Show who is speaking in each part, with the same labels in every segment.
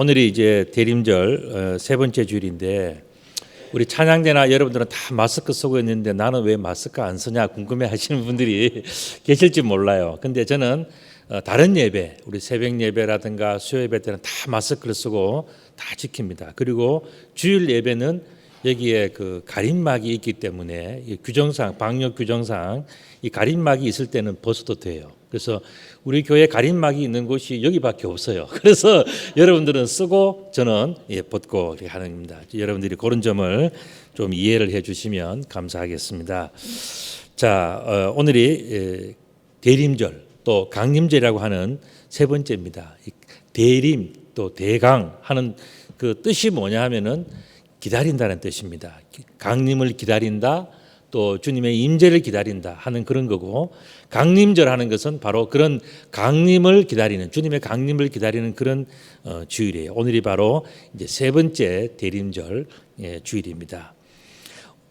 Speaker 1: 오늘이 이제 대림절 세 번째 주일인데 우리 찬양대나 여러분들은 다 마스크 쓰고 있는데 나는 왜 마스크 안 쓰냐 궁금해 하시는 분들이 계실지 몰라요. 근데 저는 다른 예배, 우리 새벽 예배라든가 수요 예배 때는 다 마스크를 쓰고 다 지킵니다. 그리고 주일 예배는 여기에 그 가림막이 있기 때문에 이 규정상, 방역 규정상 이 가림막이 있을 때는 벗어도 돼요. 그래서 우리 교회 가림막이 있는 곳이 여기밖에 없어요. 그래서 여러분들은 쓰고 저는 벗고 이렇게 하는 겁니다. 여러분들이 그런 점을 좀 이해를 해주시면 감사하겠습니다. 자, 오늘이 대림절 또 강림절이라고 하는 세 번째입니다. 대림 또 대강 하는 그 뜻이 뭐냐 하면은 기다린다는 뜻입니다. 강림을 기다린다, 또 주님의 임재를 기다린다 하는 그런 거고, 강림절 하는 것은 바로 그런 강림을 기다리는, 주님의 강림을 기다리는 그런 주일이에요. 오늘이 바로 이제 세 번째 대림절 주일입니다.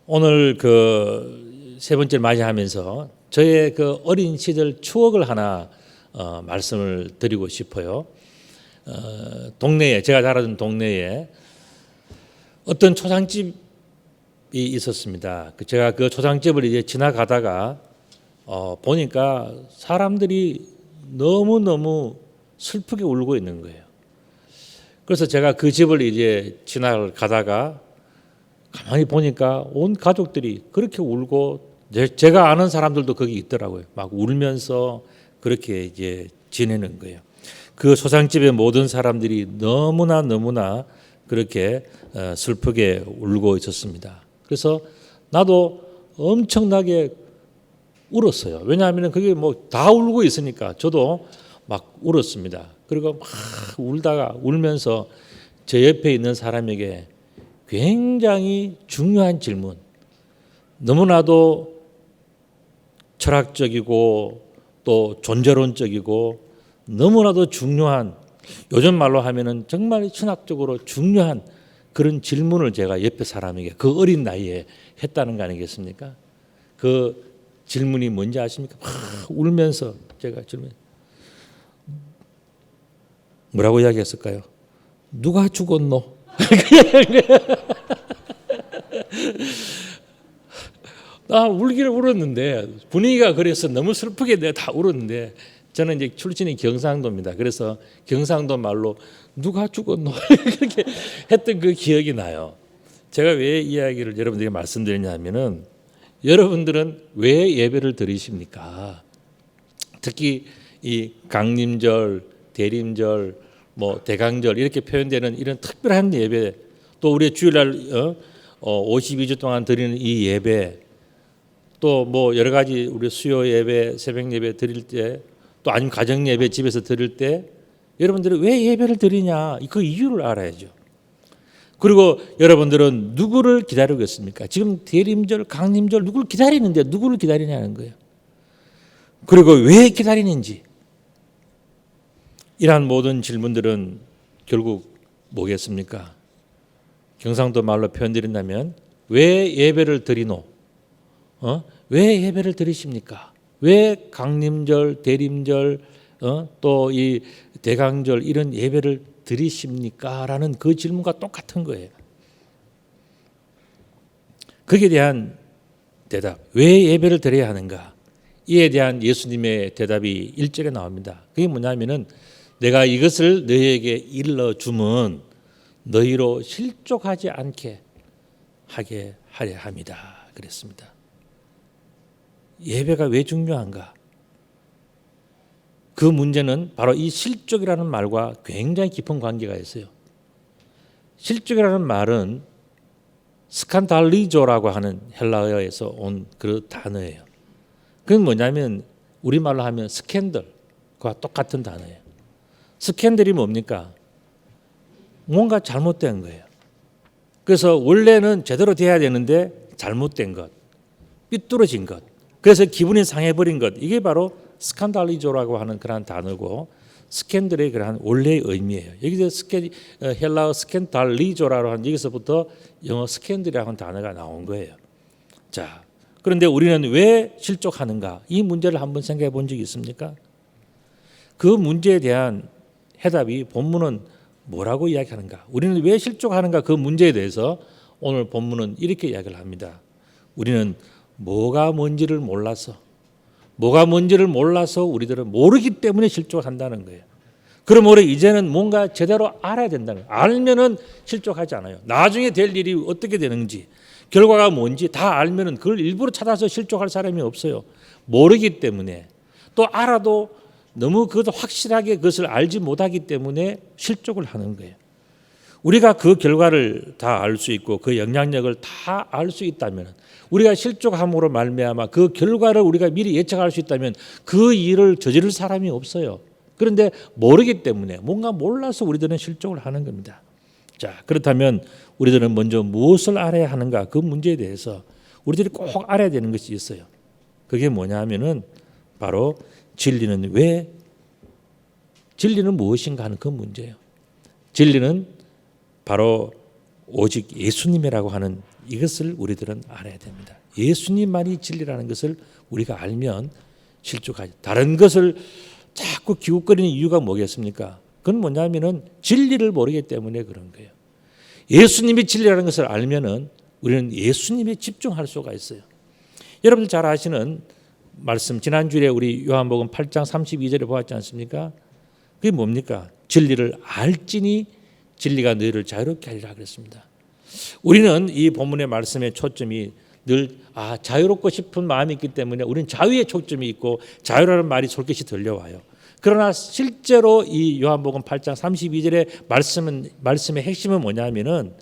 Speaker 1: 오늘 그 세 번째를 맞이하면서 저의 그 어린 시절 추억을 하나 말씀을 드리고 싶어요. 동네에, 제가 자라던 동네에 어떤 초상집이 있었습니다. 제가 그 초상집을 이제 지나가다가 보니까 사람들이 너무너무 슬프게 울고 있는 거예요. 그래서 제가 그 집을 이제 지나가다가 가만히 보니까 온 가족들이 그렇게 울고, 제가 아는 사람들도 거기 있더라고요. 막 울면서 그렇게 이제 지내는 거예요. 그 초상집의 모든 사람들이 너무나 그렇게 슬프게 울고 있었습니다. 그래서 나도 엄청나게 울었어요. 왜냐하면 그게 뭐 다 울고 있으니까 저도 막 울었습니다. 그리고 막 울면서 제 옆에 있는 사람에게 굉장히 중요한 질문, 너무나도 철학적이고 또 존재론적이고 너무나도 중요한, 요즘 말로 하면은 정말 신학적으로 중요한 그런 질문을 제가 옆에 사람에게 그 어린 나이에 했다는 거 아니겠습니까? 그 질문이 뭔지 아십니까? 울면서 제가 질문, 뭐라고 이야기했을까요? 누가 죽었노? 나 울기를 울었는데 분위기가 그래서 너무 슬프게 내가 다 울었는데, 저는 이제 출신이 경상도입니다. 그래서 경상도 말로 누가 죽었노? 그렇게 했던 그 기억이 나요. 제가 왜 이 이야기를 여러분들에게 말씀드리냐면은, 여러분들은 왜 예배를 드리십니까? 특히 이 강림절, 대림절, 뭐 대강절 이렇게 표현되는 이런 특별한 예배, 또 우리 주일날 52주 동안 드리는 이 예배, 또 뭐 여러 가지 우리 수요 예배, 새벽 예배 드릴 때, 또 아니면 가정 예배 집에서 드릴 때 여러분들은 왜 예배를 드리냐, 그 이유를 알아야죠. 그리고 여러분들은 누구를 기다리고 있습니까? 지금 대림절, 강림절 누구를 기다리는데 누구를 기다리냐는 거예요. 그리고 왜 기다리는지, 이러한 모든 질문들은 결국 뭐겠습니까? 경상도 말로 표현드린다면 왜 예배를 드리노? 왜 예배를 드리십니까? 왜 강림절, 대림절, 또 이 대강절 이런 예배를 드리십니까? 라는 그 질문과 똑같은 거예요. 거기에 대한 대답, 왜 예배를 드려야 하는가? 이에 대한 예수님의 대답이 1절에 나옵니다. 그게 뭐냐면은, 내가 이것을 너희에게 일러주면 너희로 실족하지 않게 하게 하려 함이다. 그랬습니다. 예배가 왜 중요한가? 그 문제는 바로 이 실족이라는 말과 굉장히 깊은 관계가 있어요. 실족이라는 말은 스칸달리조라고 하는 헬라어에서 온 그 단어예요. 그건 뭐냐면 우리말로 하면 스캔들과 똑같은 단어예요. 스캔들이 뭡니까? 뭔가 잘못된 거예요. 그래서 원래는 제대로 돼야 되는데 잘못된 것, 삐뚤어진 것, 그래서 기분이 상해버린 것, 이게 바로 스칸달리조라고 하는 그런 단어고, 스캔들의 그러한 원래의 의미예요. 여기서 헬라어 스캔달리조라고 하는, 여기서부터 영어 스캔들이라고 하는 단어가 나온 거예요. 자, 그런데 우리는 왜 실족하는가? 이 문제를 한번 생각해 본 적이 있습니까? 그 문제에 대한 해답이 본문은 뭐라고 이야기하는가? 우리는 왜 실족하는가? 그 문제에 대해서 오늘 본문은 이렇게 이야기를 합니다. 우리는 뭐가 뭔지를 몰라서 우리들은 모르기 때문에 실족한다는 거예요. 그러므로 이제는 뭔가 제대로 알아야 된다는 거예요. 알면은 실족하지 않아요. 나중에 될 일이 어떻게 되는지, 결과가 뭔지 다 알면은 그걸 일부러 찾아서 실족할 사람이 없어요. 모르기 때문에. 또 알아도 너무 그것도 확실하게 그것을 알지 못하기 때문에 실족을 하는 거예요. 우리가 그 결과를 다 알 수 있고 그 영향력을 다 알 수 있다면, 우리가 실족함으로 말미암아 그 결과를 우리가 미리 예측할 수 있다면 그 일을 저지를 사람이 없어요. 그런데 모르기 때문에, 뭔가 몰라서 우리들은 실족을 하는 겁니다. 자, 그렇다면 우리들은 먼저 무엇을 알아야 하는가? 그 문제에 대해서 우리들이 꼭 알아야 되는 것이 있어요. 그게 뭐냐 하면은 바로 진리는 무엇인가 하는 그 문제예요. 진리는 바로 오직 예수님이라고 하는 이것을 우리들은 알아야 됩니다. 예수님만이 진리라는 것을 우리가 알면 실족하지. 다른 것을 자꾸 기웃거리는 이유가 뭐겠습니까? 그건 뭐냐면은 진리를 모르기 때문에 그런 거예요. 예수님이 진리라는 것을 알면은 우리는 예수님에 집중할 수가 있어요. 여러분들 잘 아시는 말씀, 지난주에 우리 요한복음 8장 32절에 보았지 않습니까? 그게 뭡니까? 진리를 알지니 진리가 너희를 자유롭게 하리라 그랬습니다. 우리는 이 본문의 말씀의 초점이 늘 자유롭고 싶은 마음이 있기 때문에 우리는 자유에 초점이 있고 자유라는 말이 솔깃이 들려와요. 그러나 실제로 이 요한복음 8장 32절의 말씀의 핵심은 뭐냐면은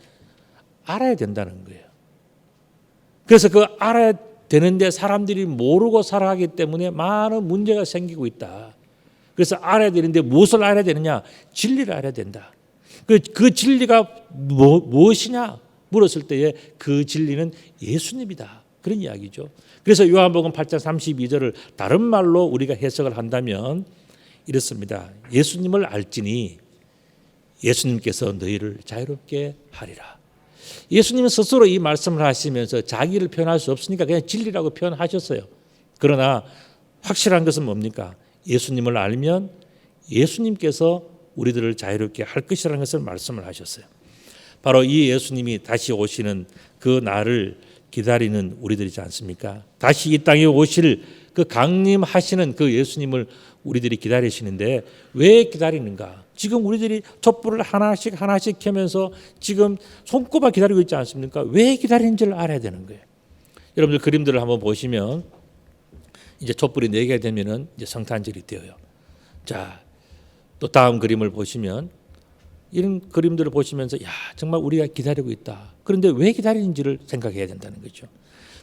Speaker 1: 알아야 된다는 거예요. 그래서 그 알아야 되는데 사람들이 모르고 살아가기 때문에 많은 문제가 생기고 있다. 그래서 알아야 되는데 무엇을 알아야 되느냐? 진리를 알아야 된다. 그 진리가 무엇이냐 물었을 때에 그 진리는 예수님이다. 그런 이야기죠. 그래서 요한복음 8장 32절을 다른 말로 우리가 해석을 한다면 이렇습니다. 예수님을 알지니 예수님께서 너희를 자유롭게 하리라. 예수님은 스스로 이 말씀을 하시면서 자기를 표현할 수 없으니까 그냥 진리라고 표현하셨어요. 그러나 확실한 것은 뭡니까? 예수님을 알면 예수님께서 우리들을 자유롭게 할 것이라는 것을 말씀을 하셨어요. 바로 이 예수님이 다시 오시는 그 날을 기다리는 우리들이지 않습니까? 다시 이 땅에 오실 그 강림하시는 그 예수님을 우리들이 기다리시는데 왜 기다리는가? 지금 우리들이 촛불을 하나씩 켜면서 지금 손꼽아 기다리고 있지 않습니까? 왜 기다리는지를 알아야 되는 거예요. 여러분들 그림들을 한번 보시면 이제 촛불이 4개가 되면은 이제 성탄절이 되어요. 자, 또 다음 그림을 보시면 이런 그림들을 보시면서 정말 우리가 기다리고 있다. 그런데 왜 기다리는지를 생각해야 된다는 거죠.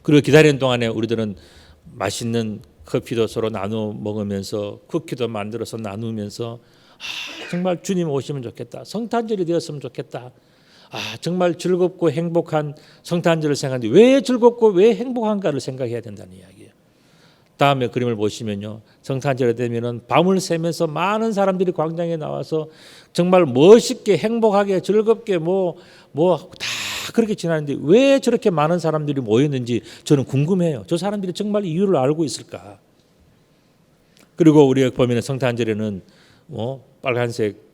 Speaker 1: 그리고 기다리는 동안에 우리들은 맛있는 커피도 서로 나누어 먹으면서 쿠키도 만들어서 나누면서 정말 주님 오시면 좋겠다. 성탄절이 되었으면 좋겠다. 정말 즐겁고 행복한 성탄절을 생각하는데 왜 즐겁고 왜 행복한가를 생각해야 된다는 이야기예요. 다음에 그림을 보시면요. 성탄절이 되면은 밤을 새면서 많은 사람들이 광장에 나와서 정말 멋있게 행복하게 즐겁게 다 그렇게 지나는데 왜 저렇게 많은 사람들이 모였는지 저는 궁금해요. 저 사람들이 정말 이유를 알고 있을까? 그리고 우리가 보면 성탄절에는 빨간색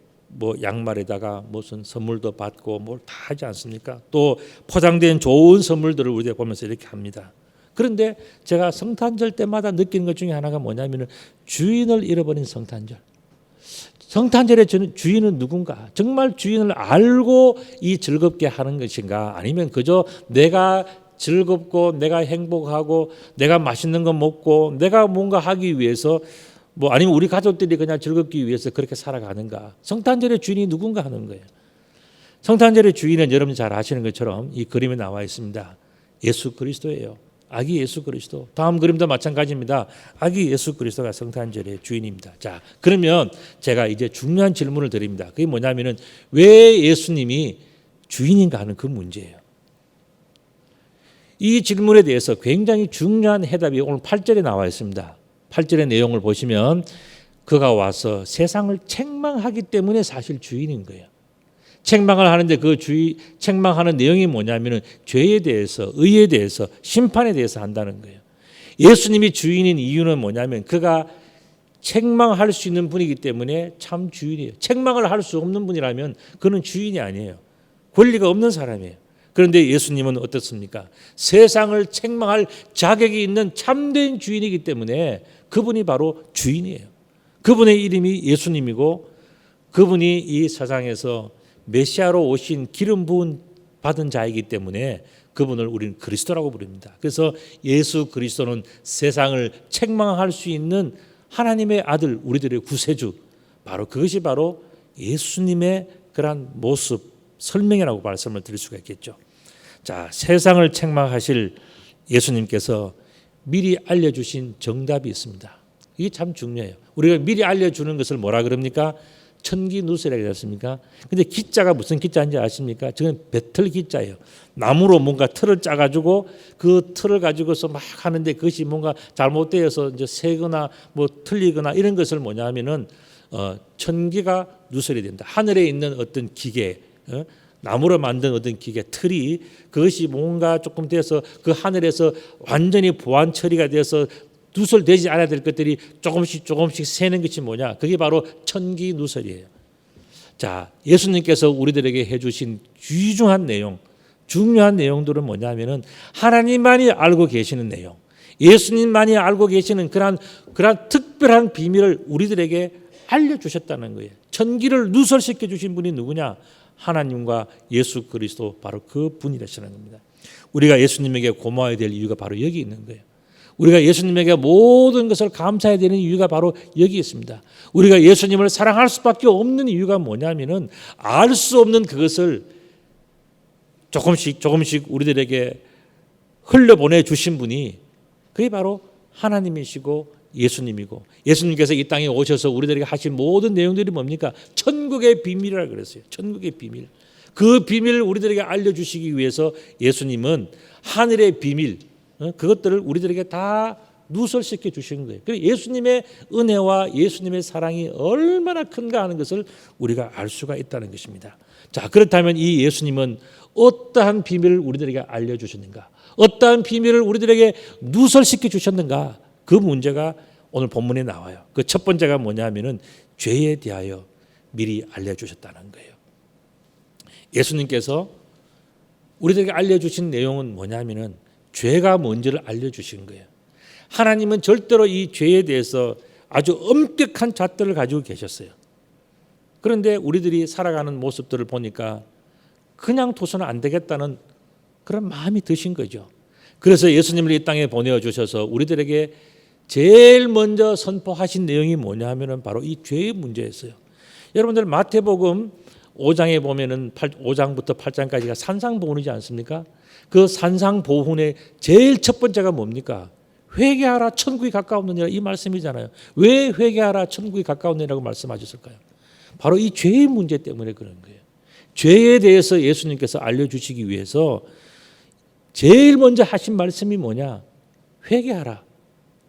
Speaker 1: 양말에다가 무슨 선물도 받고 뭘 다 하지 않습니까? 또 포장된 좋은 선물들을 우리가 보면서 이렇게 합니다. 그런데 제가 성탄절 때마다 느끼는 것 중에 하나가 뭐냐면은 주인을 잃어버린 성탄절. 성탄절의 주인은 누군가? 정말 주인을 알고 이 즐겁게 하는 것인가? 아니면 그저 내가 즐겁고 내가 행복하고 내가 맛있는 거 먹고 내가 뭔가 하기 위해서 아니면 우리 가족들이 그냥 즐겁기 위해서 그렇게 살아가는가? 성탄절의 주인이 누군가 하는 거예요. 성탄절의 주인은 여러분이 잘 아시는 것처럼 이 그림에 나와 있습니다. 예수 그리스도예요. 아기 예수 그리스도. 다음 그림도 마찬가지입니다. 아기 예수 그리스도가 성탄절의 주인입니다. 자, 그러면 제가 이제 중요한 질문을 드립니다. 그게 뭐냐면은 왜 예수님이 주인인가 하는 그 문제예요. 이 질문에 대해서 굉장히 중요한 해답이 오늘 8절에 나와 있습니다. 8절의 내용을 보시면 그가 와서 세상을 책망하기 때문에 사실 주인인 거예요. 책망을 하는데 책망하는 내용이 뭐냐면은 죄에 대해서, 의에 대해서, 심판에 대해서 한다는 거예요. 예수님이 주인인 이유는 뭐냐면 그가 책망할 수 있는 분이기 때문에 참 주인이에요. 책망을 할 수 없는 분이라면 그는 주인이 아니에요. 권리가 없는 사람이에요. 그런데 예수님은 어떻습니까? 세상을 책망할 자격이 있는 참된 주인이기 때문에 그분이 바로 주인이에요. 그분의 이름이 예수님이고 그분이 이 세상에서 메시아로 오신 기름 부은 받은 자이기 때문에 그분을 우리는 그리스도라고 부릅니다. 그래서 예수 그리스도는 세상을 책망할 수 있는 하나님의 아들, 우리들의 구세주, 바로 그것이 바로 예수님의 그러한 모습, 설명이라고 말씀을 드릴 수가 있겠죠. 자, 세상을 책망하실 예수님께서 미리 알려주신 정답이 있습니다. 이게 참 중요해요. 우리가 미리 알려주는 것을 뭐라 그럽니까? 천기누설이라고 했습니까? 근데 기자가 무슨 기자인지 아십니까? 저건 배틀 기자예요. 나무로 뭔가 틀을 짜가지고 그 틀을 가지고서 막 하는데 그것이 뭔가 잘못되어서 이제 새거나 뭐 틀리거나 이런 것을 뭐냐면은 천기가 누설이 된다. 하늘에 있는 어떤 기계, 나무로 만든 어떤 기계 틀이 그것이 뭔가 조금 돼서 그 하늘에서 완전히 보완 처리가 돼서 누설되지 않아야 될 것들이 조금씩 새는 것이 뭐냐? 그게 바로 천기 누설이에요. 자, 예수님께서 우리들에게 해주신 귀중한 내용, 중요한 내용들은 뭐냐면은 하나님만이 알고 계시는 내용, 예수님만이 알고 계시는 그러한 특별한 비밀을 우리들에게 알려주셨다는 거예요. 천기를 누설시켜 주신 분이 누구냐? 하나님과 예수 그리스도 바로 그 분이라시는 겁니다. 우리가 예수님에게 고마워야 될 이유가 바로 여기 있는 거예요. 우리가 예수님에게 모든 것을 감사해야 되는 이유가 바로 여기 있습니다. 우리가 예수님을 사랑할 수밖에 없는 이유가 뭐냐면은 알 수 없는 그것을 조금씩 우리들에게 흘려보내 주신 분이 그게 바로 하나님이시고 예수님이고, 예수님께서 이 땅에 오셔서 우리들에게 하신 모든 내용들이 뭡니까? 천국의 비밀이라고 그랬어요. 천국의 비밀. 그 비밀을 우리들에게 알려주시기 위해서 예수님은 하늘의 비밀, 그것들을 우리들에게 다 누설시켜 주시는 거예요. 그래서 예수님의 은혜와 예수님의 사랑이 얼마나 큰가 하는 것을 우리가 알 수가 있다는 것입니다. 자, 그렇다면 이 예수님은 어떠한 비밀을 우리들에게 알려주셨는가? 어떠한 비밀을 우리들에게 누설시켜 주셨는가? 그 문제가 오늘 본문에 나와요. 그 첫 번째가 뭐냐면은 죄에 대하여 미리 알려주셨다는 거예요. 예수님께서 우리들에게 알려주신 내용은 뭐냐면은 죄가 뭔지를 알려주신 거예요. 하나님은 절대로 이 죄에 대해서 아주 엄격한 잣대를 가지고 계셨어요. 그런데 우리들이 살아가는 모습들을 보니까 그냥 둬서는 안 되겠다는 그런 마음이 드신 거죠. 그래서 예수님을 이 땅에 보내주셔서 우리들에게 제일 먼저 선포하신 내용이 뭐냐 하면은 바로 이 죄의 문제였어요. 여러분들 마태복음 5장에 보면은 5장부터 8장까지가 산상보훈이지 않습니까? 그 산상보훈의 제일 첫 번째가 뭡니까? 회개하라 천국이 가까웠느니라 이 말씀이잖아요. 왜 회개하라 천국이 가까웠느니라고 말씀하셨을까요? 바로 이 죄의 문제 때문에 그런 거예요. 죄에 대해서 예수님께서 알려주시기 위해서 제일 먼저 하신 말씀이 뭐냐? 회개하라.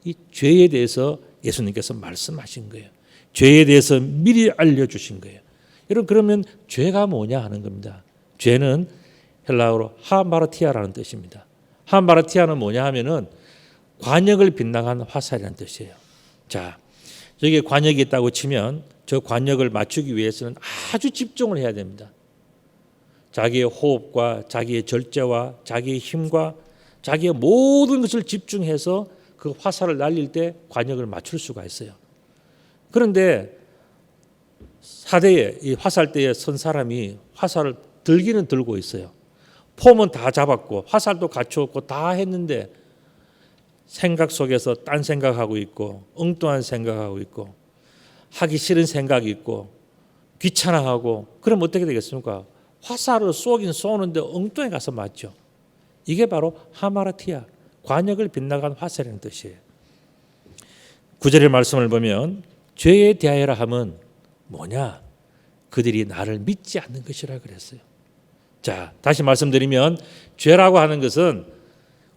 Speaker 1: 이 죄에 대해서 예수님께서 말씀하신 거예요. 죄에 대해서 미리 알려주신 거예요. 여러분 그러면 죄가 뭐냐 하는 겁니다. 죄는 헬라어로 하마르티아라는 뜻입니다. 하마르티아는 뭐냐 하면은 관역을 빗나간 화살이라는 뜻이에요. 자, 여기에 관역이 있다고 치면 저 관역을 맞추기 위해서는 아주 집중을 해야 됩니다. 자기의 호흡과 자기의 절제와 자기의 힘과 자기의 모든 것을 집중해서 그 화살을 날릴 때 관역을 맞출 수가 있어요. 그런데 사대에 이 화살대에 선 사람이 화살을 들기는 들고 있어요. 폼은 다 잡았고 화살도 갖추었고 다 했는데 생각 속에서 딴 생각하고 있고 엉뚱한 생각하고 있고 하기 싫은 생각이 있고 귀찮아하고 그럼 어떻게 되겠습니까? 화살을 쏘긴 쏘는데 엉뚱해 가서 맞죠. 이게 바로 하마르티아, 관역을 빗나간 화살이라는 뜻이에요. 9절의 말씀을 보면 죄에 대하여라 함은 뭐냐? 그들이 나를 믿지 않는 것이라 그랬어요. 자, 다시 말씀드리면 죄라고 하는 것은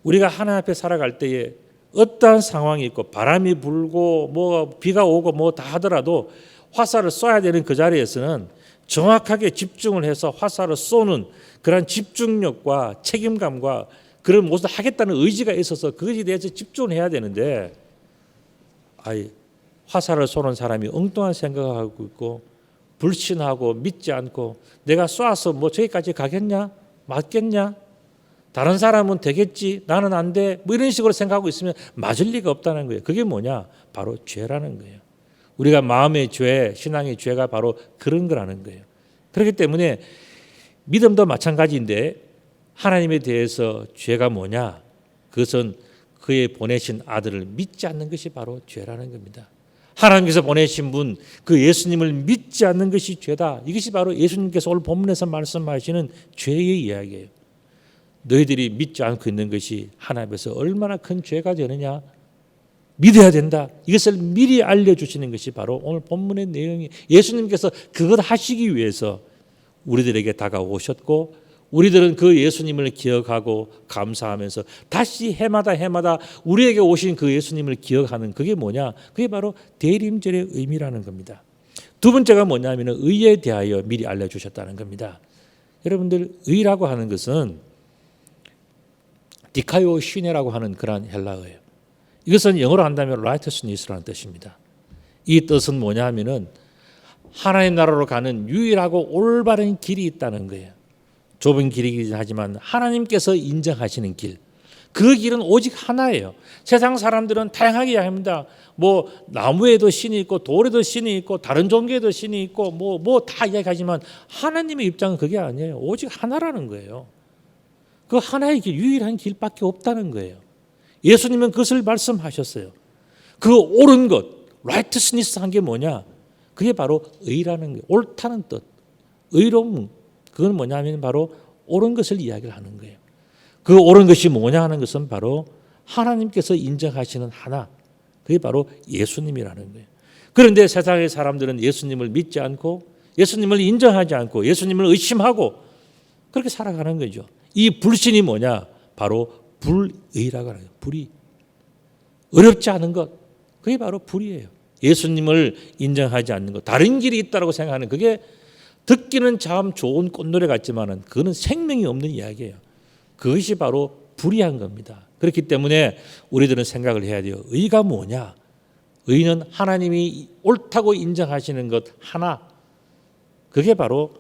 Speaker 1: 우리가 하나님 앞에 살아갈 때에 어떠한 상황이 있고 바람이 불고 뭐 비가 오고 뭐 다 하더라도 화살을 쏘아야 되는 그 자리에서는 정확하게 집중을 해서 화살을 쏘는 그런 집중력과 책임감과 그런 모습을 하겠다는 의지가 있어서 그것에 대해서 집중을 해야 되는데 화살을 쏘는 사람이 엉뚱한 생각을 하고 있고 불신하고 믿지 않고 내가 쏴서 뭐 저기까지 가겠냐? 맞겠냐? 다른 사람은 되겠지, 나는 안 돼, 뭐 이런 식으로 생각하고 있으면 맞을 리가 없다는 거예요. 그게 뭐냐? 바로 죄라는 거예요. 우리가 마음의 죄, 신앙의 죄가 바로 그런 거라는 거예요. 그렇기 때문에 믿음도 마찬가지인데 하나님에 대해서 죄가 뭐냐? 그것은 그의 보내신 아들을 믿지 않는 것이 바로 죄라는 겁니다. 하나님께서 보내신 분, 그 예수님을 믿지 않는 것이 죄다. 이것이 바로 예수님께서 오늘 본문에서 말씀하시는 죄의 이야기예요. 너희들이 믿지 않고 있는 것이 하나님 앞에서 얼마나 큰 죄가 되느냐? 믿어야 된다. 이것을 미리 알려주시는 것이 바로 오늘 본문의 내용이, 예수님께서 그것 하시기 위해서 우리들에게 다가오셨고 우리들은 그 예수님을 기억하고 감사하면서 다시 해마다 우리에게 오신 그 예수님을 기억하는, 그게 뭐냐? 그게 바로 대림절의 의미라는 겁니다. 두 번째가 뭐냐면 의에 대하여 미리 알려주셨다는 겁니다. 여러분들, 의라고 하는 것은 디카요 시네라고 하는 그런 헬라어예요. 이것은 영어로 한다면 righteousness라는 뜻입니다. 이 뜻은 뭐냐 하면은 하나님 나라로 가는 유일하고 올바른 길이 있다는 거예요. 좁은 길이긴 하지만 하나님께서 인정하시는 길, 그 길은 오직 하나예요. 세상 사람들은 다양하게 이야기합니다. 뭐 나무에도 신이 있고 돌에도 신이 있고 다른 종교에도 신이 있고 뭐 다 이야기하지만 하나님의 입장은 그게 아니에요. 오직 하나라는 거예요. 그 하나의 길, 유일한 길밖에 없다는 거예요. 예수님은 그것을 말씀하셨어요. 그 옳은 것, righteousness 한 게 뭐냐? 그게 바로 의라는 거예요. 옳다는 뜻, 의로움. 그건 뭐냐면 바로 옳은 것을 이야기를 하는 거예요. 그 옳은 것이 뭐냐 하는 것은 바로 하나님께서 인정하시는 하나, 그게 바로 예수님이라는 거예요. 그런데 세상의 사람들은 예수님을 믿지 않고 예수님을 인정하지 않고 예수님을 의심하고 그렇게 살아가는 거죠. 이 불신이 뭐냐? 바로 불의라고 하는 거예요. 불의. 어렵지 않은 것, 그게 바로 불의예요. 예수님을 인정하지 않는 것, 다른 길이 있다고 생각하는, 그게 듣기는 참 좋은 꽃노래 같지만은 그거는 생명이 없는 이야기예요. 그것이 바로 불의한 겁니다. 그렇기 때문에 우리들은 생각을 해야 돼요. 의가 뭐냐? 의는 하나님이 옳다고 인정하시는 것 하나, 그게 바로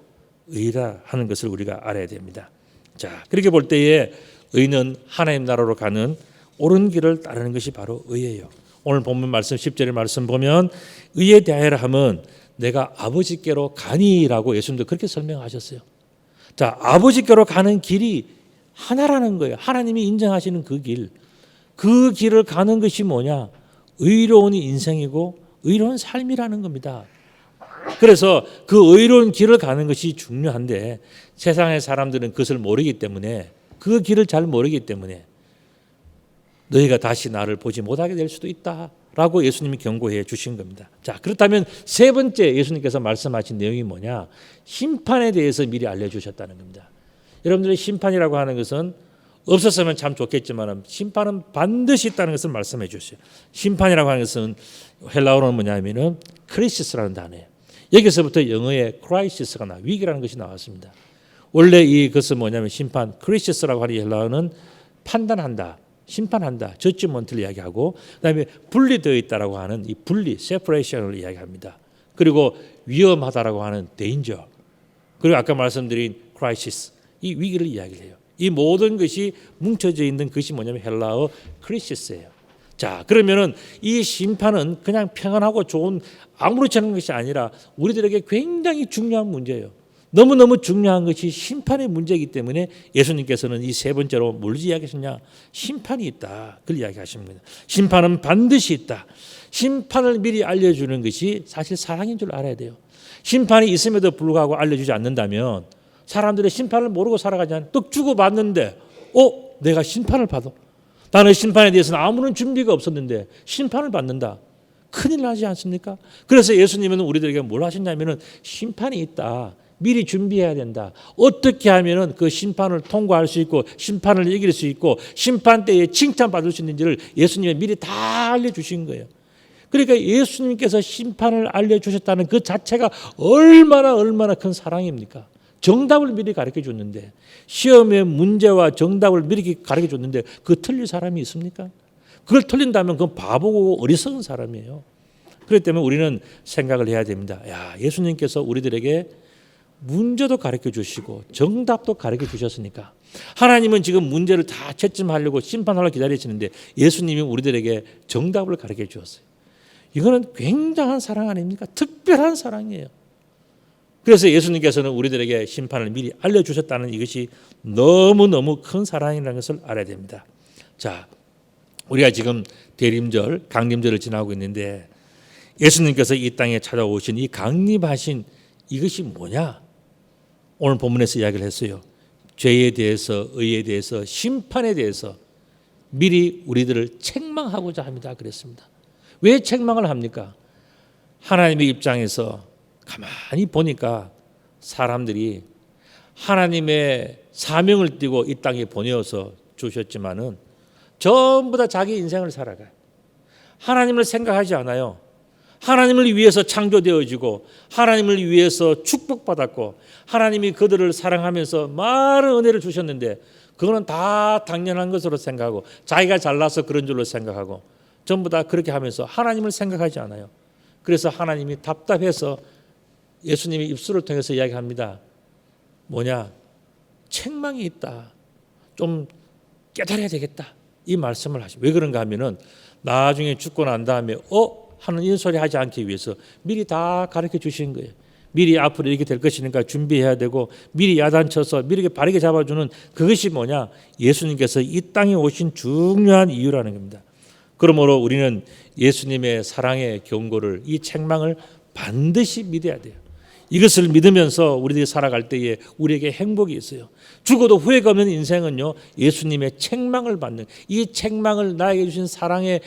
Speaker 1: 의라 하는 것을 우리가 알아야 됩니다. 자, 그렇게 볼 때에 의는 하나님 나라로 가는 옳은 길을 따르는 것이 바로 의예요. 오늘 본문 말씀 10절의 말씀 보면 의에 대하여라 하면 내가 아버지께로 가니라고 예수님도 그렇게 설명하셨어요. 자, 아버지께로 가는 길이 하나라는 거예요. 하나님이 인정하시는 그 길. 그 길을 가는 것이 뭐냐? 의로운 인생이고 의로운 삶이라는 겁니다. 그래서 그 의로운 길을 가는 것이 중요한데 세상의 사람들은 그것을 모르기 때문에, 그 길을 잘 모르기 때문에 너희가 다시 나를 보지 못하게 될 수도 있다라고 예수님이 경고해 주신 겁니다. 자, 그렇다면 세 번째 예수님께서 말씀하신 내용이 뭐냐? 심판에 대해서 미리 알려주셨다는 겁니다. 여러분들의 심판이라고 하는 것은 없었으면 참 좋겠지만 심판은 반드시 있다는 것을 말씀해 주셨어요. 심판이라고 하는 것은 헬라어로는 뭐냐면은 크리시스라는 단어예요. 여기서부터 영어의 크라이시스가 위기라는 것이 나왔습니다. 원래 이것은 뭐냐면 심판, 크리시스라고 하는 헬라어는 판단한다, 심판한다, 저지먼트를 이야기하고, 그다음에 분리되어 있다라고 하는 이 분리, 세퍼레이션을 이야기합니다. 그리고 위험하다라고 하는 danger, 그리고 아까 말씀드린 crisis, 이 위기를 이야기해요. 이 모든 것이 뭉쳐져 있는 것이 뭐냐면 헬라어 크리시스예요. 자, 그러면은 이 심판은 그냥 평안하고 좋은 아무렇지 않은 것이 아니라 우리들에게 굉장히 중요한 문제예요. 너무너무 중요한 것이 심판의 문제이기 때문에 예수님께서는 이 세 번째로 뭘 이야기하셨냐? 심판이 있다, 그걸 이야기하십니다. 심판은 반드시 있다. 심판을 미리 알려주는 것이 사실 사랑인 줄 알아야 돼요. 심판이 있음에도 불구하고 알려주지 않는다면 사람들의 심판을 모르고 살아가잖아요. 떡 주고 받는데 내가 심판을 받아. 나는 심판에 대해서는 아무런 준비가 없었는데 심판을 받는다. 큰일 나지 않습니까? 그래서 예수님은 우리들에게 뭘 하셨냐면은 심판이 있다. 미리 준비해야 된다. 어떻게 하면은 그 심판을 통과할 수 있고 심판을 이길 수 있고 심판 때에 칭찬받을 수 있는지를 예수님이 미리 다 알려주신 거예요. 그러니까 예수님께서 심판을 알려주셨다는 그 자체가 얼마나 큰 사랑입니까? 정답을 미리 가르쳐 줬는데, 시험의 문제와 정답을 미리 가르쳐 줬는데 그 틀릴 사람이 있습니까? 그걸 틀린다면 그건 바보고 어리석은 사람이에요. 그렇기 때문에 우리는 생각을 해야 됩니다. 야, 예수님께서 우리들에게 문제도 가르쳐 주시고 정답도 가르쳐 주셨으니까 하나님은 지금 문제를 다 채점하려고 심판하려고 기다리시는데 예수님이 우리들에게 정답을 가르쳐 주었어요. 이거는 굉장한 사랑 아닙니까? 특별한 사랑이에요. 그래서 예수님께서는 우리들에게 심판을 미리 알려주셨다는 이것이 너무너무 큰 사랑이라는 것을 알아야 됩니다. 자, 우리가 지금 대림절, 강림절을 지나고 있는데 예수님께서 이 땅에 찾아오신 이 강림하신 이것이 뭐냐? 오늘 본문에서 이야기를 했어요. 죄에 대해서, 의에 대해서, 심판에 대해서 미리 우리들을 책망하고자 합니다. 그랬습니다. 왜 책망을 합니까? 하나님의 입장에서 가만히 보니까 사람들이 하나님의 사명을 띠고 이 땅에 보내어서 주셨지만은 전부 다 자기 인생을 살아가요. 하나님을 생각하지 않아요. 하나님을 위해서 창조되어지고 하나님을 위해서 축복받았고 하나님이 그들을 사랑하면서 많은 은혜를 주셨는데 그거는 다 당연한 것으로 생각하고 자기가 잘나서 그런 줄로 생각하고 전부 다 그렇게 하면서 하나님을 생각하지 않아요. 그래서 하나님이 답답해서 예수님이 입술을 통해서 이야기합니다. 뭐냐? 책망이 있다. 좀 깨달아야 되겠다. 이 말씀을 하시죠. 왜 그런가 하면은 나중에 죽고 난 다음에 하는 이 소리 하지 않기 위해서 미리 다 가르쳐 주신 거예요. 미리 앞으로 이렇게 될 것이니까 준비해야 되고 미리 야단쳐서 미리 바르게 잡아주는 그것이 뭐냐? 예수님께서 이 땅에 오신 중요한 이유라는 겁니다. 그러므로 우리는 예수님의 사랑의 경고를 이 책망을 반드시 믿어야 돼요. 이것을 믿으면서 우리들이 살아갈 때에 우리에게 행복이 있어요. 죽어도 후회가 없는 인생은요, 예수님의 책망을 받는, 이 책망을 나에게 주신 사랑의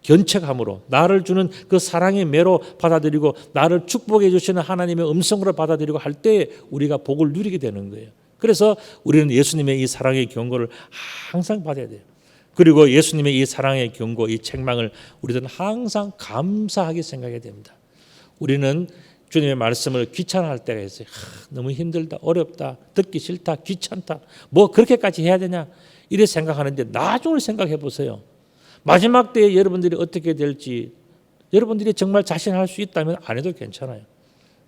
Speaker 1: 견책함으로 나를 주는 그 사랑의 매로 받아들이고 나를 축복해 주시는 하나님의 음성으로 받아들이고 할 때에 우리가 복을 누리게 되는 거예요. 그래서 우리는 예수님의 이 사랑의 경고를 항상 받아야 돼요. 그리고 예수님의 이 사랑의 경고, 이 책망을 우리들은 항상 감사하게 생각해야 됩니다. 우리는 주님의 말씀을 귀찮아할 때가 있어요. 너무 힘들다, 어렵다, 듣기 싫다, 귀찮다, 뭐 그렇게까지 해야 되냐 이래 생각하는데 나중을 생각해 보세요. 마지막 때에 여러분들이 어떻게 될지 여러분들이 정말 자신할 수 있다면 안 해도 괜찮아요.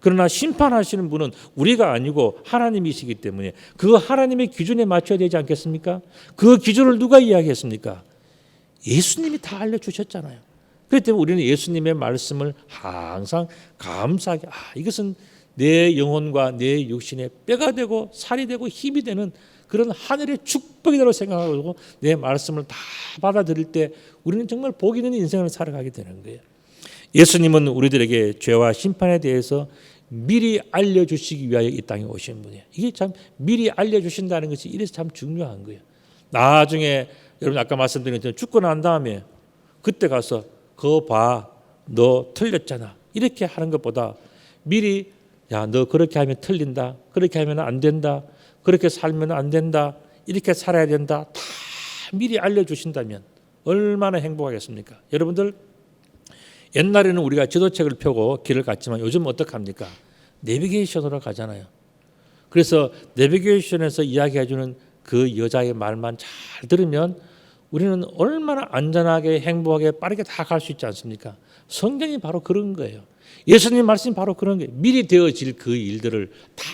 Speaker 1: 그러나 심판하시는 분은 우리가 아니고 하나님이시기 때문에 그 하나님의 기준에 맞춰야 되지 않겠습니까? 그 기준을 누가 이야기했습니까? 예수님이 다 알려주셨잖아요. 그렇기 때문에 우리는 예수님의 말씀을 항상 감사하게 이것은 내 영혼과 내 육신에 뼈가 되고 살이 되고 힘이 되는 그런 하늘의 축복이라고 생각하고 내 말씀을 다 받아들일 때 우리는 정말 복 있는 인생을 살아가게 되는 거예요. 예수님은 우리들에게 죄와 심판에 대해서 미리 알려주시기 위하여 이 땅에 오신 분이에요. 이게 참 미리 알려주신다는 것이 이래서 참 중요한 거예요. 나중에 여러분 아까 말씀드린 것처럼 죽고 난 다음에 그때 가서 그거 봐, 너 틀렸잖아 이렇게 하는 것보다 미리 야, 너 그렇게 하면 틀린다, 그렇게 하면 안 된다, 그렇게 살면 안 된다, 이렇게 살아야 된다 다 미리 알려주신다면 얼마나 행복하겠습니까? 여러분들 옛날에는 우리가 지도책을 펴고 길을 갔지만 요즘 어떡합니까? 내비게이션으로 가잖아요. 그래서 내비게이션에서 이야기해주는 그 여자의 말만 잘 들으면 우리는 얼마나 안전하게 행복하게 빠르게 다 갈 수 있지 않습니까? 성경이 바로 그런 거예요. 예수님 말씀이 바로 그런 거예요. 미리 되어질 그 일들을 다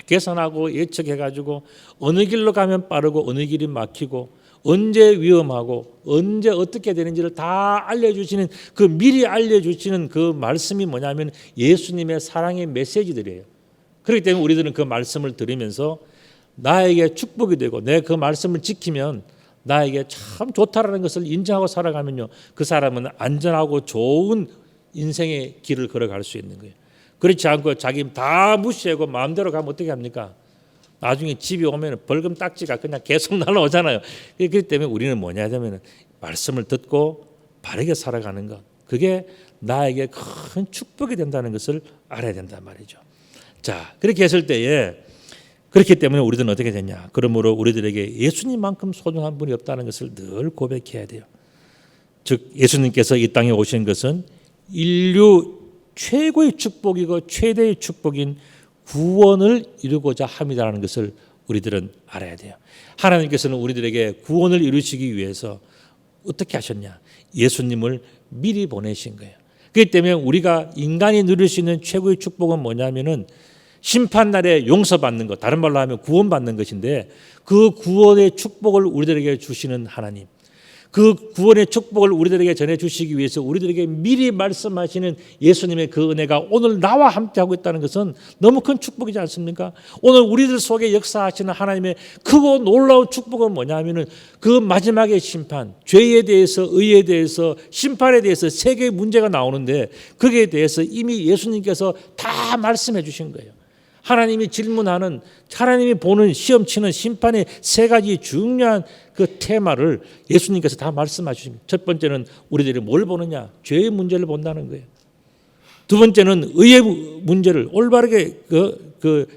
Speaker 1: 계산하고 예측해가지고 어느 길로 가면 빠르고 어느 길이 막히고 언제 위험하고 언제 어떻게 되는지를 다 알려주시는 그 미리 알려주시는 그 말씀이 뭐냐면 예수님의 사랑의 메시지들이에요. 그렇기 때문에 우리들은 그 말씀을 들으면서 나에게 축복이 되고 내 그 말씀을 지키면 나에게 참 좋다라는 것을 인정하고 살아가면요 그 사람은 안전하고 좋은 인생의 길을 걸어갈 수 있는 거예요. 그렇지 않고 자기 다 무시하고 마음대로 가면 어떻게 합니까? 나중에 집에 오면 벌금 딱지가 그냥 계속 날아오잖아요. 그렇기 때문에 우리는 뭐냐 하면 말씀을 듣고 바르게 살아가는 것, 그게 나에게 큰 축복이 된다는 것을 알아야 된단 말이죠. 자, 그렇게 했을 때에 그렇기 때문에 우리들은 어떻게 되냐? 그러므로 우리들에게 예수님만큼 소중한 분이 없다는 것을 늘 고백해야 돼요. 즉 예수님께서 이 땅에 오신 것은 인류 최고의 축복이고 최대의 축복인 구원을 이루고자 함이라는 것을 우리들은 알아야 돼요. 하나님께서는 우리들에게 구원을 이루시기 위해서 어떻게 하셨냐? 예수님을 미리 보내신 거예요. 그렇기 때문에 우리가 인간이 누릴 수 있는 최고의 축복은 뭐냐면은 심판날에 용서받는 것, 다른 말로 하면 구원받는 것인데 그 구원의 축복을 우리들에게 주시는 하나님, 그 구원의 축복을 우리들에게 전해주시기 위해서 우리들에게 미리 말씀하시는 예수님의 그 은혜가 오늘 나와 함께하고 있다는 것은 너무 큰 축복이지 않습니까? 오늘 우리들 속에 역사하시는 하나님의 크고 놀라운 축복은 뭐냐 하면은 그 마지막의 심판, 죄에 대해서, 의에 대해서, 심판에 대해서 세 개의 문제가 나오는데 거기에 대해서 이미 예수님께서 다 말씀해 주신 거예요. 하나님이 질문하는, 하나님이 보는, 시험 치는 심판의 세 가지 중요한 그 테마를 예수님께서 다 말씀하십니다. 첫 번째는 우리들이 뭘 보느냐? 죄의 문제를 본다는 거예요. 두 번째는 의의 문제를, 올바르게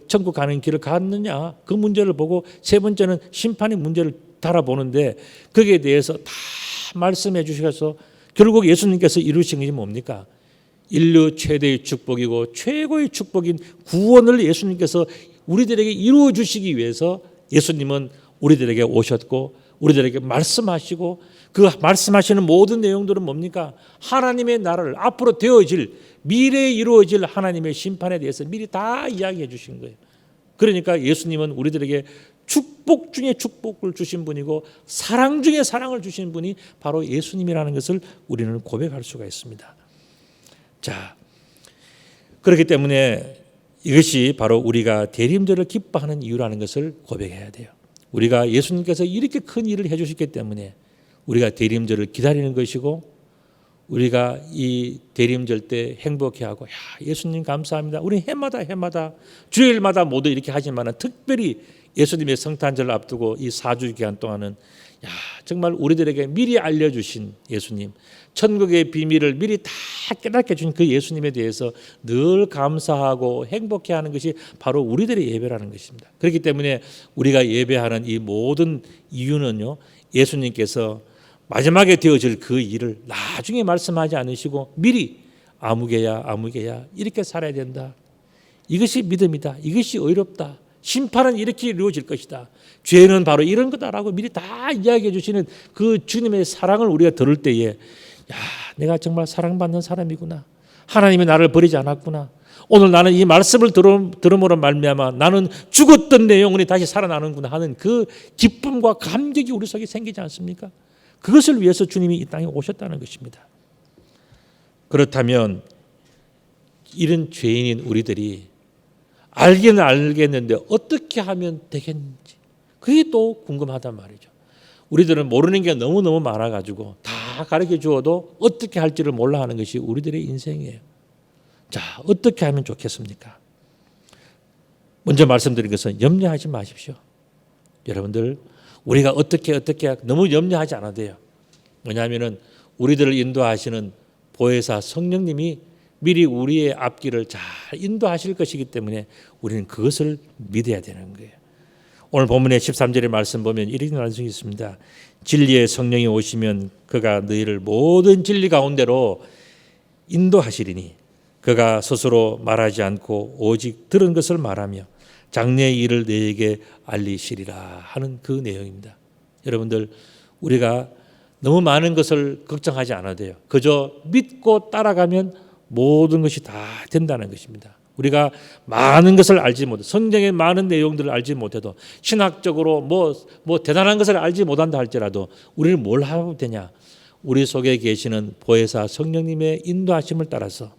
Speaker 1: 천국 가는 길을 갔느냐? 그 문제를 보고, 세 번째는 심판의 문제를 달아보는데 거기에 대해서 다 말씀해 주셔서 결국 예수님께서 이루신 것이 뭡니까? 인류 최대의 축복이고 최고의 축복인 구원을 예수님께서 우리들에게 이루어 주시기 위해서 예수님은 우리들에게 오셨고 우리들에게 말씀하시고 그 말씀하시는 모든 내용들은 뭡니까? 하나님의 나라를 앞으로 되어질 미래에 이루어질 하나님의 심판에 대해서 미리 다 이야기해 주신 거예요. 그러니까 예수님은 우리들에게 축복 중에 축복을 주신 분이고 사랑 중에 사랑을 주신 분이 바로 예수님이라는 것을 우리는 고백할 수가 있습니다. 자, 그렇기 때문에 이것이 바로 우리가 대림절을 기뻐하는 이유라는 것을 고백해야 돼요. 우리가 예수님께서 이렇게 큰 일을 해주셨기 때문에 우리가 대림절을 기다리는 것이고 우리가 이 대림절 때 행복해하고, 야, 예수님 감사합니다. 우리 해마다 주일마다 모두 이렇게 하지만 특별히 예수님의 성탄절을 앞두고 이 4주 기간 동안은 야, 정말 우리들에게 미리 알려주신 예수님, 천국의 비밀을 미리 다 깨닫게 주신 그 예수님에 대해서 늘 감사하고 행복해하는 것이 바로 우리들의 예배라는 것입니다. 그렇기 때문에 우리가 예배하는 이 모든 이유는요, 예수님께서 마지막에 되어질 그 일을 나중에 말씀하지 않으시고 미리 아무개야 이렇게 살아야 된다. 이것이 믿음이다. 이것이 의롭다. 심판은 이렇게 이루어질 것이다. 죄는 바로 이런 거다라고 미리 다 이야기해 주시는 그 주님의 사랑을 우리가 들을 때에, 야, 내가 정말 사랑받는 사람이구나. 하나님이 나를 버리지 않았구나. 오늘 나는 이 말씀을 들음으로 말미암아 나는 죽었던 내 영혼이 다시 살아나는구나 하는 그 기쁨과 감격이 우리 속에 생기지 않습니까? 그것을 위해서 주님이 이 땅에 오셨다는 것입니다. 그렇다면 이런 죄인인 우리들이 알기는 알겠는데 어떻게 하면 되겠는지 그게 또 궁금하단 말이죠. 우리들은 모르는 게 너무너무 많아가지고 다 가르쳐 주어도 어떻게 할지를 몰라 하는 것이 우리들의 인생이에요. 자, 어떻게 하면 좋겠습니까? 먼저 말씀드린 것은 염려하지 마십시오. 여러분들, 우리가 어떻게 너무 염려하지 않아도 돼요. 뭐냐면은 우리들을 인도하시는 보혜사 성령님이 미리 우리의 앞길을 잘 인도하실 것이기 때문에 우리는 그것을 믿어야 되는 거예요. 오늘 본문의 13절의 말씀 보면 이렇게 말씀이 있습니다. 진리의 성령이 오시면 그가 너희를 모든 진리 가운데로 인도하시리니 그가 스스로 말하지 않고 오직 들은 것을 말하며 장래의 일을 너희에게 알리시리라 하는 그 내용입니다. 여러분들, 우리가 너무 많은 것을 걱정하지 않아도 돼요. 그저 믿고 따라가면 모든 것이 다 된다는 것입니다. 우리가 많은 것을 알지 못해, 성경의 많은 내용들을 알지 못해도 신학적으로 뭐 대단한 것을 알지 못한다 할지라도 우리는 뭘 하면 되냐? 우리 속에 계시는 보혜사 성령님의 인도하심을 따라서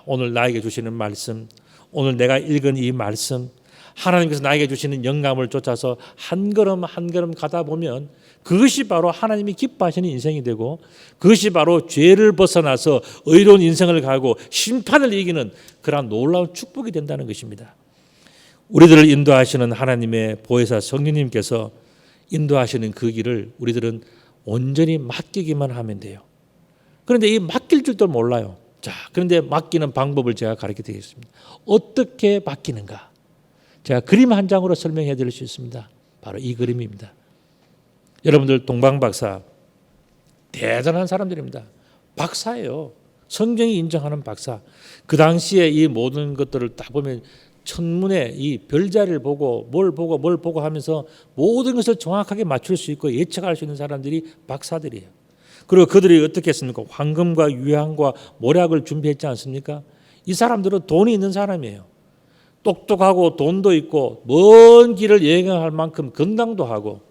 Speaker 1: 오늘 나에게 주시는 말씀, 오늘 내가 읽은 이 말씀, 하나님께서 나에게 주시는 영감을 쫓아서 한 걸음 한 걸음 가다 보면 그것이 바로 하나님이 기뻐하시는 인생이 되고 그것이 바로 죄를 벗어나서 의로운 인생을 가고 심판을 이기는 그러한 놀라운 축복이 된다는 것입니다. 우리들을 인도하시는 하나님의 보혜사 성령님께서 인도하시는 그 길을 우리들은 온전히 맡기기만 하면 돼요. 그런데 이 맡길 줄도 몰라요. 자, 그런데 맡기는 방법을 제가 가르쳐 드리겠습니다. 어떻게 맡기는가? 제가 그림 한 장으로 설명해 드릴 수 있습니다. 바로 이 그림입니다. 여러분들, 동방박사 대단한 사람들입니다. 박사예요. 성경이 인정하는 박사. 그 당시에 이 모든 것들을 다 보면 천문에 이 별자리를 보고 뭘 보고 하면서 모든 것을 정확하게 맞출 수 있고 예측할 수 있는 사람들이 박사들이에요. 그리고 그들이 어떻게 했습니까? 황금과 유향과 모략을 준비했지 않습니까? 이 사람들은 돈이 있는 사람이에요. 똑똑하고 돈도 있고 먼 길을 여행할 만큼 건강도 하고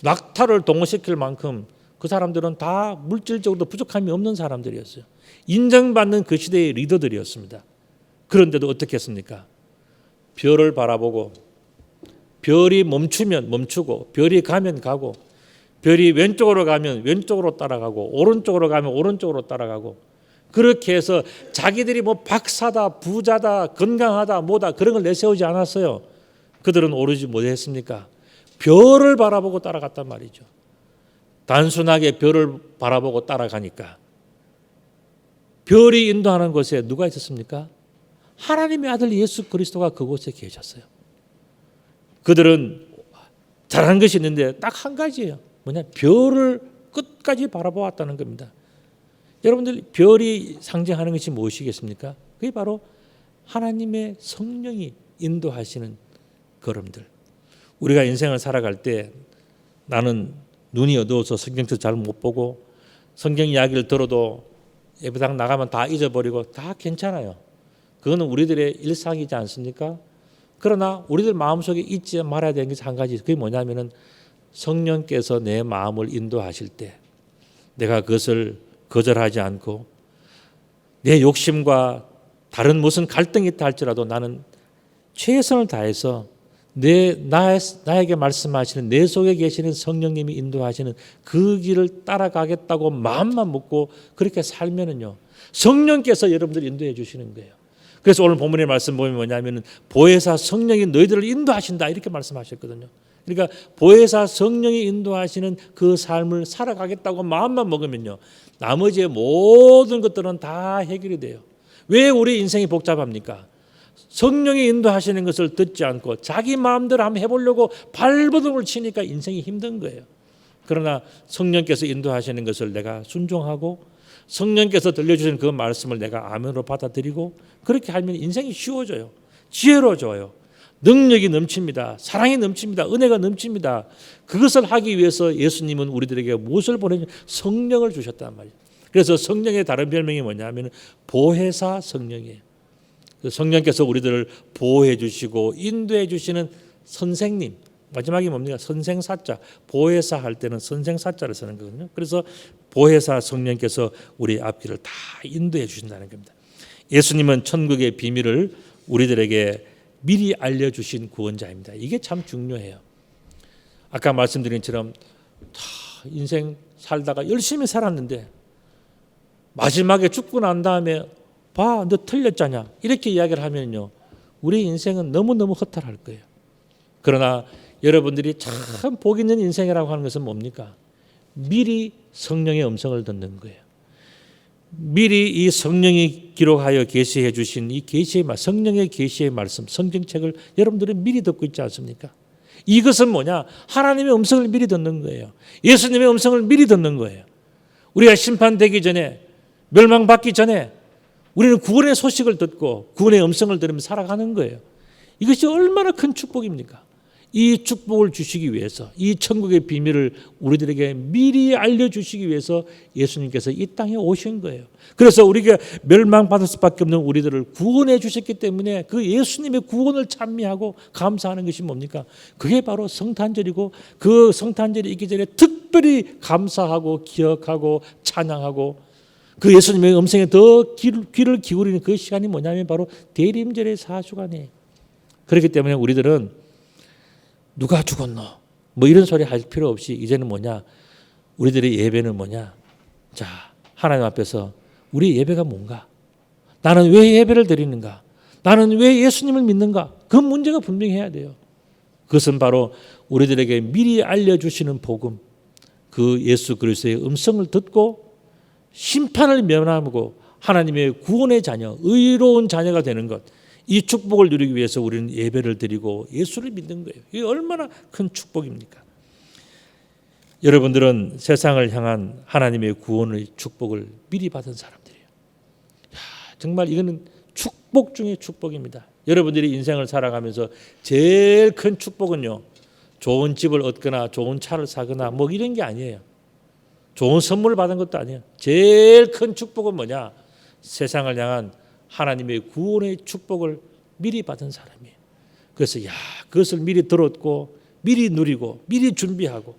Speaker 1: 낙타를 동원시킬 만큼 그 사람들은 다 물질적으로 부족함이 없는 사람들이었어요. 인정받는 그 시대의 리더들이었습니다. 그런데도 어떻게 했습니까? 별을 바라보고 별이 멈추면 멈추고 별이 가면 가고 별이 왼쪽으로 가면 왼쪽으로 따라가고 오른쪽으로 가면 오른쪽으로 따라가고 그렇게 해서 자기들이 뭐 박사다 부자다 건강하다 뭐다 그런 걸 내세우지 않았어요. 그들은 오르지 못했습니까? 별을 바라보고 따라갔단 말이죠. 단순하게 별을 바라보고 따라가니까 별이 인도하는 곳에 누가 있었습니까? 하나님의 아들 예수 그리스도가 그곳에 계셨어요. 그들은 잘하는 것이 있는데 딱 한 가지예요. 뭐냐? 별을 끝까지 바라보았다는 겁니다. 여러분들 별이 상징하는 것이 무엇이겠습니까? 그게 바로 하나님의 성령이 인도하시는 걸음들. 우리가 인생을 살아갈 때 나는 눈이 어두워서 성경도 잘 못 보고 성경 이야기를 들어도 예배당 나가면 다 잊어버리고 다 괜찮아요. 그거는 우리들의 일상이지 않습니까? 그러나 우리들 마음속에 잊지 말아야 되는 게 한 가지. 그게 뭐냐면은 성령께서 내 마음을 인도하실 때 내가 그것을 거절하지 않고 내 욕심과 다른 무슨 갈등이 있다 할지라도 나는 최선을 다해서 나에게 말씀하시는 내 속에 계시는 성령님이 인도하시는 그 길을 따라가겠다고 마음만 먹고 그렇게 살면은요 성령께서 여러분들 인도해 주시는 거예요. 그래서 오늘 본문의 말씀 보면 뭐냐면은 보혜사 성령이 너희들을 인도하신다 이렇게 말씀하셨거든요. 그러니까 보혜사 성령이 인도하시는 그 삶을 살아가겠다고 마음만 먹으면요 나머지의 모든 것들은 다 해결이 돼요. 왜 우리 인생이 복잡합니까? 성령이 인도하시는 것을 듣지 않고 자기 마음대로 한번 해보려고 발버둥을 치니까 인생이 힘든 거예요. 그러나 성령께서 인도하시는 것을 내가 순종하고 성령께서 들려주시는 그 말씀을 내가 아멘으로 받아들이고 그렇게 하면 인생이 쉬워져요. 지혜로워져요. 능력이 넘칩니다. 사랑이 넘칩니다. 은혜가 넘칩니다. 그것을 하기 위해서 예수님은 우리들에게 무엇을 보내냐? 성령을 주셨단 말이에요. 그래서 성령의 다른 별명이 뭐냐면 보혜사 성령이에요. 성령께서 우리들을 보호해 주시고 인도해 주시는 선생님. 마지막이 뭡니까? 선생사자. 보혜사 할 때는 선생사자를 쓰는 거거든요. 그래서 보혜사 성령께서 우리 앞길을 다 인도해 주신다는 겁니다. 예수님은 천국의 비밀을 우리들에게 미리 알려주신 구원자입니다. 이게 참 중요해요. 아까 말씀드린 것처럼 인생 살다가 열심히 살았는데 마지막에 죽고 난 다음에 봐, 너 틀렸잖아. 이렇게 이야기를 하면요, 우리 인생은 너무너무 허탈할 거예요. 그러나 여러분들이 참 복 있는 인생이라고 하는 것은 뭡니까? 미리 성령의 음성을 듣는 거예요. 미리 이 성령이 기록하여 계시해 주신 이 계시의 성령의 계시의 말씀, 성경책을 여러분들은 미리 듣고 있지 않습니까? 이것은 뭐냐? 하나님의 음성을 미리 듣는 거예요. 예수님의 음성을 미리 듣는 거예요. 우리가 심판되기 전에, 멸망받기 전에 우리는 구원의 소식을 듣고 구원의 음성을 들으며 살아가는 거예요. 이것이 얼마나 큰 축복입니까? 이 축복을 주시기 위해서, 이 천국의 비밀을 우리들에게 미리 알려주시기 위해서 예수님께서 이 땅에 오신 거예요. 그래서 우리가 멸망받을 수밖에 없는 우리들을 구원해 주셨기 때문에 그 예수님의 구원을 찬미하고 감사하는 것이 뭡니까? 그게 바로 성탄절이고, 그 성탄절이 있기 전에 특별히 감사하고 기억하고 찬양하고 그 예수님의 음성에 더 귀를 기울이는 그 시간이 뭐냐면 바로 대림절의 사주간이에요. 그렇기 때문에 우리들은 누가 죽었노? 뭐 이런 소리 할 필요 없이 이제는 뭐냐? 우리들의 예배는 뭐냐? 자, 하나님 앞에서 우리 예배가 뭔가? 나는 왜 예배를 드리는가? 나는 왜 예수님을 믿는가? 그 문제가 분명해야 돼요. 그것은 바로 우리들에게 미리 알려주시는 복음, 그 예수 그리스도의 음성을 듣고 심판을 면하고 하나님의 구원의 자녀, 의로운 자녀가 되는 것, 이 축복을 누리기 위해서 우리는 예배를 드리고 예수를 믿는 거예요. 이게 얼마나 큰 축복입니까? 여러분들은 세상을 향한 하나님의 구원의 축복을 미리 받은 사람들이에요. 정말 이거는 축복 중에 축복입니다. 여러분들이 인생을 살아가면서 제일 큰 축복은요, 좋은 집을 얻거나 좋은 차를 사거나 뭐 이런 게 아니에요. 좋은 선물을 받은 것도 아니에요. 제일 큰 축복은 뭐냐? 세상을 향한 하나님의 구원의 축복을 미리 받은 사람이에요. 그래서 그것을 미리 들었고 미리 누리고 미리 준비하고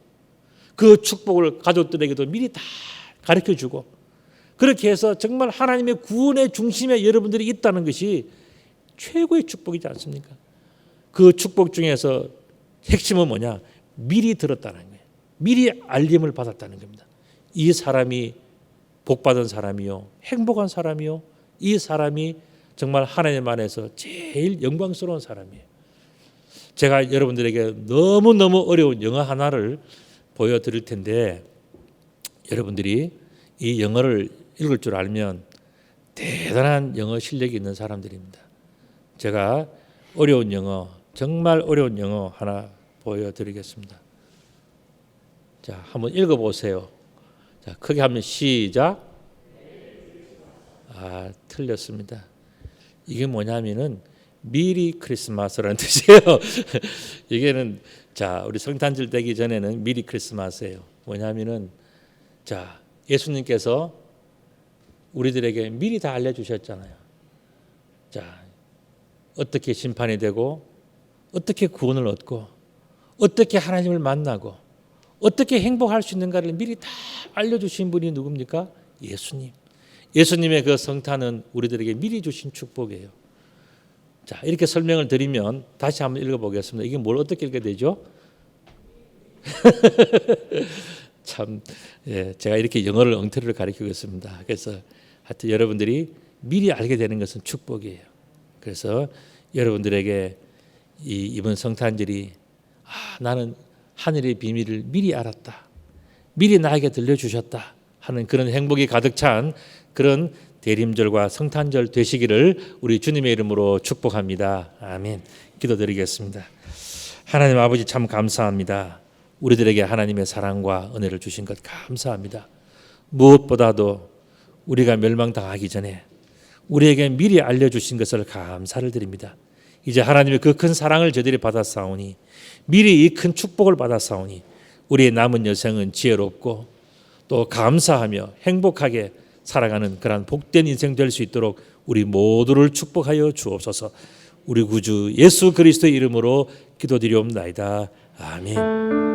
Speaker 1: 그 축복을 가족들에게도 미리 다 가르쳐주고 그렇게 해서 정말 하나님의 구원의 중심에 여러분들이 있다는 것이 최고의 축복이지 않습니까? 그 축복 중에서 핵심은 뭐냐? 미리 들었다는 거예요. 미리 알림을 받았다는 겁니다. 이 사람이 복받은 사람이요, 행복한 사람이요, 이 사람이 정말 하나님 안에서 제일 영광스러운 사람이에요. 제가 여러분들에게 너무너무 어려운 영어 하나를 보여드릴 텐데 여러분들이 이 영어를 읽을 줄 알면 대단한 영어 실력이 있는 사람들입니다. 제가 어려운 영어, 정말 어려운 영어 하나 보여드리겠습니다. 자, 한번 읽어보세요. 자, 크게 하면 시작. 틀렸습니다. 이게 뭐냐면은 미리 크리스마스라는 뜻이에요. 이게는 자, 우리 성탄절 되기 전에는 미리 크리스마스예요. 뭐냐면은 자, 예수님께서 우리들에게 미리 다 알려주셨잖아요. 자, 어떻게 심판이 되고 어떻게 구원을 얻고 어떻게 하나님을 만나고 어떻게 행복할 수 있는가를 미리 다 알려주신 분이 누굽니까? 예수님. 예수님의 그 성탄은 우리들에게 미리 주신 축복이에요. 자, 이렇게 설명을 드리면 다시 한번 읽어보겠습니다. 이게 뭘 어떻게 읽게 되죠? 참, 제가 이렇게 영어를 엉터리로 가르치고 있습니다. 그래서 하여튼 여러분들이 미리 알게 되는 것은 축복이에요. 그래서 여러분들에게 이번 성탄절이 나는 하늘의 비밀을 미리 알았다. 미리 나에게 들려주셨다 하는 그런 행복이 가득 찬 그런 대림절과 성탄절 되시기를 우리 주님의 이름으로 축복합니다. 아멘. 기도드리겠습니다. 하나님 아버지 참 감사합니다. 우리들에게 하나님의 사랑과 은혜를 주신 것 감사합니다. 무엇보다도 우리가 멸망당하기 전에 우리에게 미리 알려주신 것을 감사를 드립니다. 이제 하나님의 그 큰 사랑을 저들이 받았사오니 미리 이 큰 축복을 받았사오니 우리의 남은 여생은 지혜롭고 또 감사하며 행복하게 살아가는 그러한 복된 인생 될 수 있도록 우리 모두를 축복하여 주옵소서. 우리 구주 예수 그리스도의 이름으로 기도드리옵나이다. 아멘.